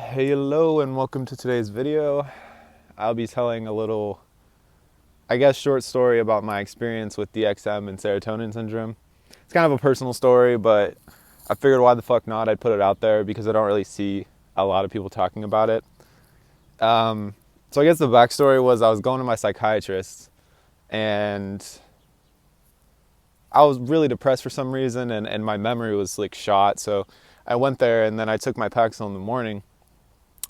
Hello and welcome to today's video. I'll be telling a little, short story about my experience with DXM and serotonin syndrome. It's kind of a personal story, but I figured why the fuck not? I'd put it out there because I don't really see a lot of people talking about it. So I guess the backstory was I was going to my psychiatrist and I was really depressed for some reason and my memory was like shot. So I went there and then I took my Paxil in the morning.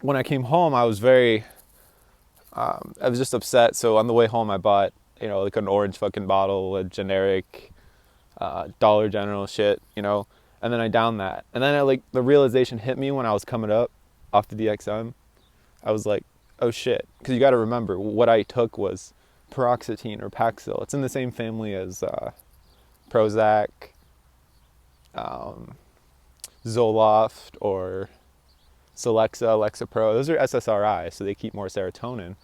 When I came home, I was just upset. So on the way home, I bought, like an orange fucking bottle, a generic Dollar General shit, and then I downed that. And then the realization hit me when I was coming up off the DXM. I was like, oh shit. Because you got to remember, what I took was paroxetine or Paxil. It's in the same family as Prozac, Zoloft, or Celexa, Lexapro. Those are SSRIs, so they keep more serotonin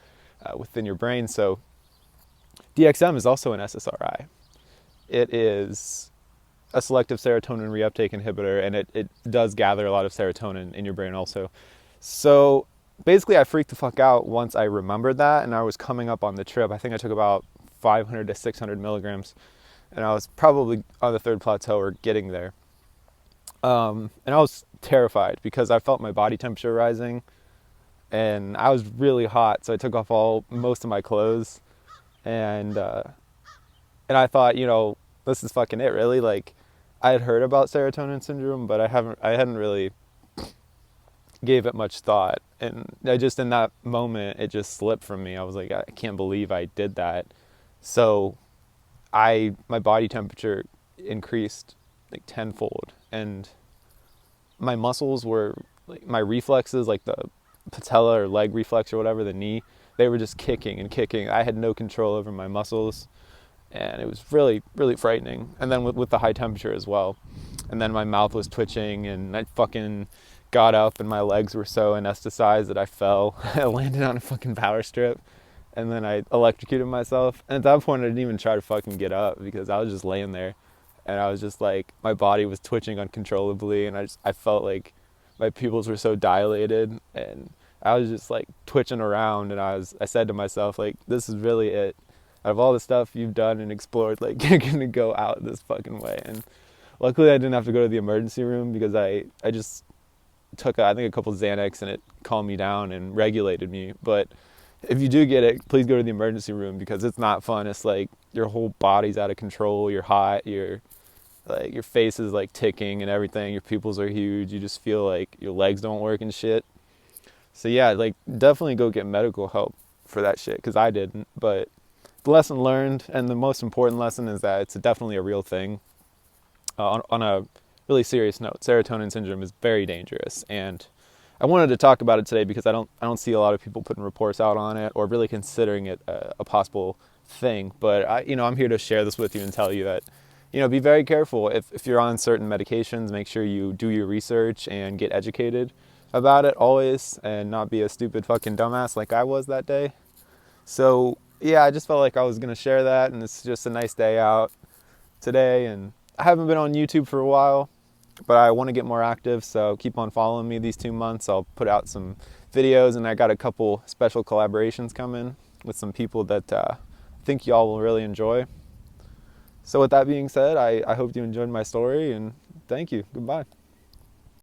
within your brain. So DXM is also an SSRI. It is a selective serotonin reuptake inhibitor, and it does gather a lot of serotonin in your brain also. So basically, I freaked the fuck out once I remembered that, and I was coming up on the trip. I think I took about 500 to 600 milligrams, and I was probably on the third plateau or getting there. And I was terrified because I felt my body temperature rising and I was really hot. So I took off most of my clothes and I thought, this is fucking it really. Like I had heard about serotonin syndrome, but I hadn't really gave it much thought. And in that moment, it just slipped from me. I was like, I can't believe I did that. So my body temperature increased like tenfold, and my muscles were like my reflexes, like the patella or leg reflex or whatever, the knee, they were just kicking and kicking. I had no control over my muscles, and it was really, really frightening. And then with the high temperature as well. And then my mouth was twitching, and I fucking got up, and my legs were so anesthetized that I fell. I landed on a fucking power strip, and then I electrocuted myself. And at that point, I didn't even try to fucking get up because I was just laying there. And I was just like, my body was twitching uncontrollably, and I felt like my pupils were so dilated, and I was just like twitching around, and I said to myself, like, this is really it. Out of all the stuff you've done and explored, like, you're gonna go out this fucking way. And luckily I didn't have to go to the emergency room because I just took I think a couple Xanax, and it calmed me down and regulated me. But if you do get it, please go to the emergency room because it's not fun. It's like your whole body's out of control, you're hot, your face is like ticking and everything, your pupils are huge, you just feel like your legs don't work and shit. So yeah, like definitely go get medical help for that shit because I didn't. But the lesson learned, and the most important lesson, is that it's definitely a real thing. On a really serious note, serotonin syndrome is very dangerous, and I wanted to talk about it today because I don't see a lot of people putting reports out on it or really considering it a possible thing. But I'm here to share this with you and tell you that, be very careful. If you're on certain medications, make sure you do your research and get educated about it always, and not be a stupid fucking dumbass like I was that day. So yeah, I just felt like I was gonna share that, and it's just a nice day out today, and I haven't been on YouTube for a while, but I want to get more active, so keep on following me these 2 months. I'll put out some videos, and I got a couple special collaborations coming with some people that I think y'all will really enjoy. So with that being said, I hope you enjoyed my story, and thank you. Goodbye.